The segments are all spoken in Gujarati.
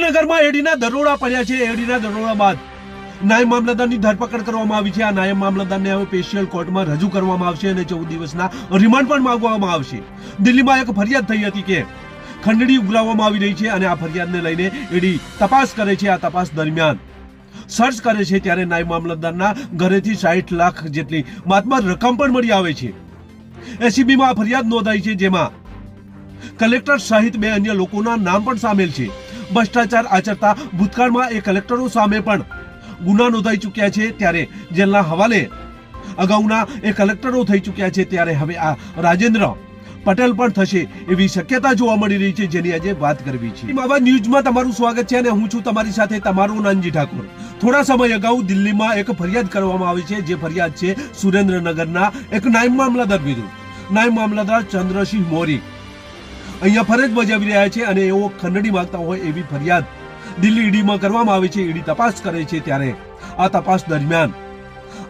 ગાંધીનગરમાં એડીના દરોડા પડ્યા છે। એડીના દરોડા બાદ નાયબ મામલતદારની ધરપકડ કરવામાં આવી છે। આ નાયબ મામલતદારને હવે સ્પેશિયલ કોર્ટમાં રજૂ કરવામાં આવશે અને 14 દિવસના રિમાન્ડ પણ માંગવામાં આવશે। દિલ્હીમાં એક ફરિયાદ થઈ હતી કે ખંડણી ઉઘરાવવામાં આવી રહી છે અને આ ફરિયાદને લઈને એડી તપાસ કરે છે। આ તપાસ દરમિયાન સર્ચ કરે છે ત્યારે નાયબ મામલતદારના ઘરેથી 60 લાખ જેટલી માતબર રકમ પણ મળી આવે છે। એસીબીમાં ફરિયાદ નોંધાઈ છે, જેમાં કલેક્ટર સહિત 2 અન્ય લોકોના નામ પણ સામેલ છે। ભ્રષ્ટાચાર આચરતા ભૂતકાળમાં એ કલેક્ટરો સામે પણ ગુના નોંધાઈ ચૂક્યા છે, ત્યારે જેલના હવાલે અગાઉના એ કલેક્ટરો થઈ ચૂક્યા છે। ત્યારે હવે આ રાજેન્દ્ર પટેલ પણ થશે એવી શક્યતા જોવા મળી રહી છે, જેની આજે વાત કરવી છે। આવા ન્યૂઝમાં તમારું સ્વાગત છે અને હું છું તમારી સાથે તમારો નાનજી ઠાકોર। થોડા સમય અગાઉ દિલ્હીમાં એક ફરિયાદ કરવામાં આવી છે, જે ફરિયાદ છે સુરેન્દ્રનગરના એક નાયબ મામલતદાર વિરુદ્ધ। નાયબ મામલતદાર ચંદ્રસિંહ મોરી અહીંયા ફરજ બજાવી રહ્યા છે અને એઓ ખંડણી માંગતા હોય એવી ફરિયાદ દિલ્હી ઈડીમાં કરવામાં આવી છે। ઈડી તપાસ કરે છે, ત્યારે આ તપાસ દરમિયાન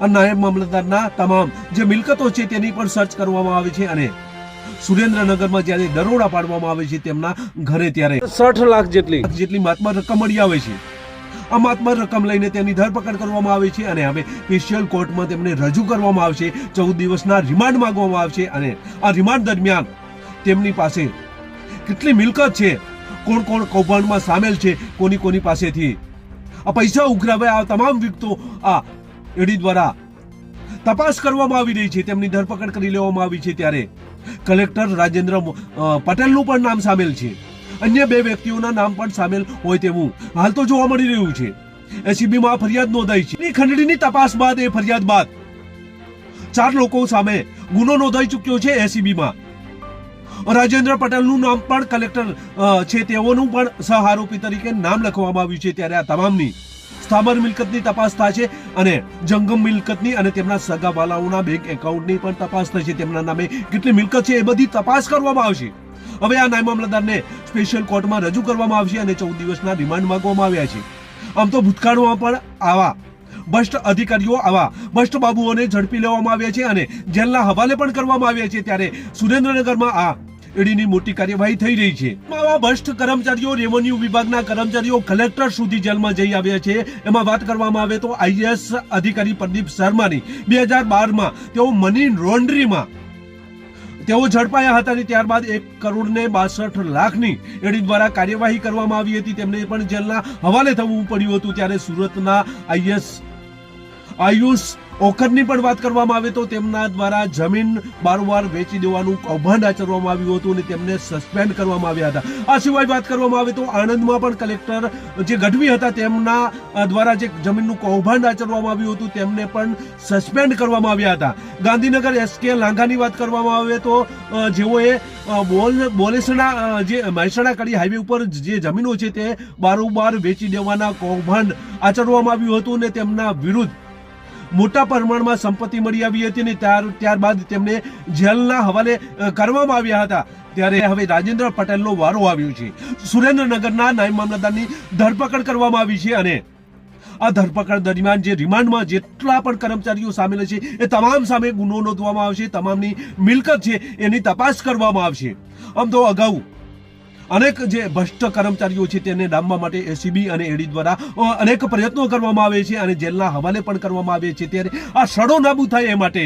આ નાયબ મામલતદારના તમામ જે મિલકતો છે તેની પણ સર્ચ કરવામાં આવે છે અને સુરેન્દ્રનગરમાં જ્યારે દરોડા પાડવામાં આવે છે તેમના ઘરે, ત્યારે 60 લાખ જેટલી માતબર રકમ મળી આવે છે। આ માતબર રકમ લઈને તેની ધરપકડ કરવામાં આવે છે અને હવે સ્પેશિયલ કોર્ટમાં તેમને રજૂ કરવામાં આવશે। 14 દિવસના રિમાન્ડ માંગવામાં આવશે અને આ રિમાન્ડ દરમિયાન તેમની પાસે કેટલી મિલકત છે, કોણ કોણ કૌભાંડમાં સામેલ છે, કોની પાસેથી આ પૈસા ઉઘરાવ્યા, આ તમામ વિગતો આ એડી દ્વારા તપાસ કરવામાં આવી રહી છે। તેમની ધરપકડ કરી લેવામાં આવી છે, ત્યારે કલેક્ટર રાજેન્દ્ર પટેલનું પણ નામ સામેલ છે। અન્ય 2 વ્યક્તિઓના નામ પણ સામેલ હોય તેવું હાલ તો જોવા મળી રહ્યું છે। એસીબીમાં ફરિયાદ નોંધાઈ છે। ખંડણીની તપાસ બાદ એ ફરિયાદ બાદ 4 લોકો સામે ગુનો નોંધાઈ ચૂક્યો છે। એસીબીમાં રાજેન્દ્ર પટેલનું નામ પણ કલેક્ટર છે તેઓનું પણ સહઆરોપી તરીકે નામ લખવામાં આવ્યું છે। ત્યારે આ તમામની સ્થાવર મિલકતની તપાસ થશે અને જંગમ મિલકતની અને તેમના સગાવાલાઓના બેંક એકાઉન્ટની પણ તપાસ થશે। તેમના નામે કેટલી મિલકત છે એ બધી તપાસ કરવામાં આવશે। હવે આ નાયબ મામલતદારને સ્પેશિયલ કોર્ટમાં રજૂ કરવામાં આવશે અને 14 દિવસના રિમાન્ડ માંગવામાં આવ્યા છે। આમ તો ભૂતકાળમાં પણ આવા ભ્રષ્ટ અધિકારીઓ, આવા ભ્રષ્ટ બાબુઓને ઝડપી લેવામાં આવ્યા છે અને જેલના હવાલે પણ કરવામાં આવ્યા છે। ત્યારે સુરેન્દ્રનગરમાં આ એડીની મોટી કાર્યવાહી થઈ રહી છે। આવા ભ્રષ્ટ કર્મચારીઓ, રેવન્યુ વિભાગના કર્મચારીઓ કલેક્ટર સુધી જેલમાં જઈ આવ્યા છે। એમાં વાત કરવામાં આવે તો આઈએએસ અધિકારી પ્રદીપ શર્માની 2012માં તેઓ મની લોન્ડરીમાં તેઓ ઝડપાયા હતા અને ત્યારબાદ 1,62 લાખની એડી દ્વારા કાર્યવાહી કરવામાં આવી હતી। તેમને પણ જેલના હવાલે થવું પડ્યું હતું। ત્યારે સુરતના આયુષ ઓખરની પણ વાત કરવામાં આવે તો તેમના દ્વારા જમીન બારોબાર વેચી દેવાનું કૌભાંડ આચરવામાં આવ્યું હતું અને તેમને સસ્પેન્ડ કરવામાં આવ્યા હતા। આ સિવાય વાત કરવામાં આવે તો આણંદમાં પણ કલેક્ટર જે ગઢવી હતા તેમના દ્વારા જે જમીનનું કૌભાંડ આચરવામાં આવ્યું હતું તેમને પણ સસ્પેન્ડ કરવામાં આવ્યા હતા। ગાંધીનગર એસકે લાંઘાની વાત કરવામાં આવે તો જેઓએ બોલેસણા જે મહેસાણા કડી હાઈવે ઉપર જે જમીનો છે તે બારોબાર વેચી દેવાના કૌભાંડ આચરવામાં આવ્યું હતું અને તેમના વિરુદ્ધ મોટા પ્રમાણમાં સંપત્તિ મળી આવી હતી અને ત્યારબાદ તેમને જેલના હવાલે કરવામાં આવ્યા હતા। ત્યારે હવે રાજેન્દ્ર પટેલનો વારો આવ્યો છે। સુરેન્દ્રનગરના નાયબ મામલતદારની ધરપકડ કરવામાં આવી છે અને આ ધરપકડ દરમિયાન જે રિમાન્ડમાં જેટલા પણ કર્મચારીઓ સામેલ છે એ તમામ સામે ગુનો નોંધવામાં આવશે। તમામની મિલકત છે એની તપાસ કરવામાં આવશે। આમ તો અગાઉ અનેક જે ભ્રષ્ટ કર્મચારીઓ છે તેને ડામવા માટે એસીબી અને એડી દ્વારા અનેક પ્રયત્નો કરવામાં આવે છે અને જેલના હવાલે પણ કરવામાં આવે છે। ત્યારે આ સડો નાબૂદ થાય એ માટે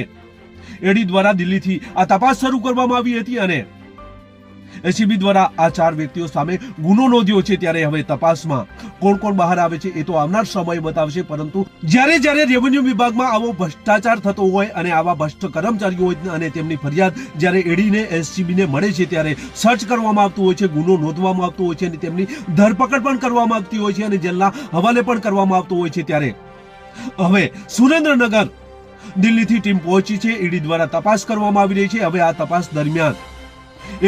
એડી દ્વારા દિલ્હીથી આ તપાસ શરૂ કરવામાં આવી હતી અને એસીબી દ્વારા આ 4 વ્યક્તિઓ સામે ગુનો નોંધ્યો છે। ત્યારે હવે તપાસમાં કોણ કોણ બહાર આવે છે એ તો આવનાર સમય બતાવશે, પરંતુ જ્યારે રેવન્યુ વિભાગમાં આવો ભ્રષ્ટાચાર થતો હોય અને આવા ભ્રષ્ટ કર્મચારીઓ હોય અને તેમની ફરિયાદ જ્યારે એડીને એસીબીને મળે છે ત્યારે સર્ચ કરવામાં આવતું હોય છે, ગુનો નોંધવામાં આવતો હોય છે અને તેમની ધરપકડ પણ કરવામાં આવતી હોય છે અને જેલના હવાલે પણ કરવામાં આવતો હોય છે। ત્યારે હવે સુરેન્દ્રનગર દિલ્હીથી ટીમ પહોંચી છે, ઈડી દ્વારા તપાસ કરવામાં આવી રહી છે। હવે આ તપાસ દરમિયાન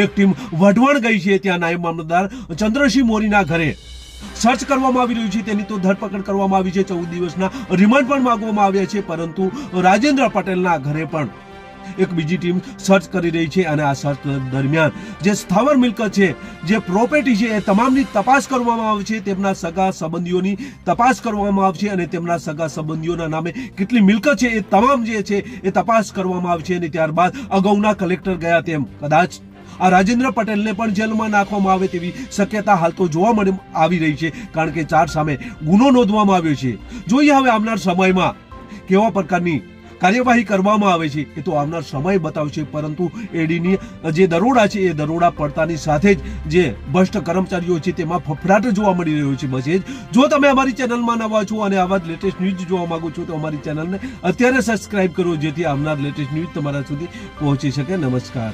એક ટીમ વઢવાણ ગઈ છે, ત્યાં નાયબ મામલતદાર ચંદ્રસિંહ મોરીના ઘરે સર્ચ કરવામાં આવી રહ્યું છે, તેની તો ધરપકડ કરવામાં આવી છે। 14 દિવસના રિમાન્ડ પણ માંગવામાં આવ્યા છે, પરંતુ રાજેન્દ્ર પટેલના ઘરે પણ એક બીજી ટીમ સર્ચ કરી રહી છે અને આ સર્ચ દરમિયાન જે સ્થાવર મિલકત છે, જે પ્રોપર્ટી છે એ તમામની તપાસ કરવામાં આવશે। તેમના સગા સંબંધીઓની તપાસ કરવામાં આવશે અને તેમના સગા સંબંધીઓના નામે કેટલી મિલકત છે એ તમામ જે છે એ તપાસ કરવામાં આવશે અને ત્યારબાદ અગાઉના કલેક્ટર ગયા તેમ કદાચ આ રાજેન્દ્ર પટેલને પણ જેલમાં નાખવામાં આવે તેવી શક્યતા હાલ તો જોવા આવી રહી છે, કારણ કે 4 સામે ગુનો નોંધવામાં આવ્યો છે. જોઈએ હવે આવનાર સમયમાં કેવા પ્રકારની કાર્યવાહી કરવામાં આવે છે એ તો આવનાર સમય બતાવશે. પરંતુ એડીની જે દરોડા છે એ દરોડા પડતાની સાથે જ જે ભ્રષ્ટ કર્મચારીઓ છે તેમાં ફફડાટ જોવા મળી રહ્યો છે. બસ એ જ. જો તમે અમારી ચેનલમાં નવા છો અને આવા જ લેટેસ્ટ ન્યૂઝ જોવા માંગો છો તો અમારી ચેનલને અત્યારે સબસ્ક્રાઇબ કરો, જેથી આવનાર લેટેસ્ટ ન્યૂઝ તમારા સુધી પહોંચી શકે. નમસ્કાર.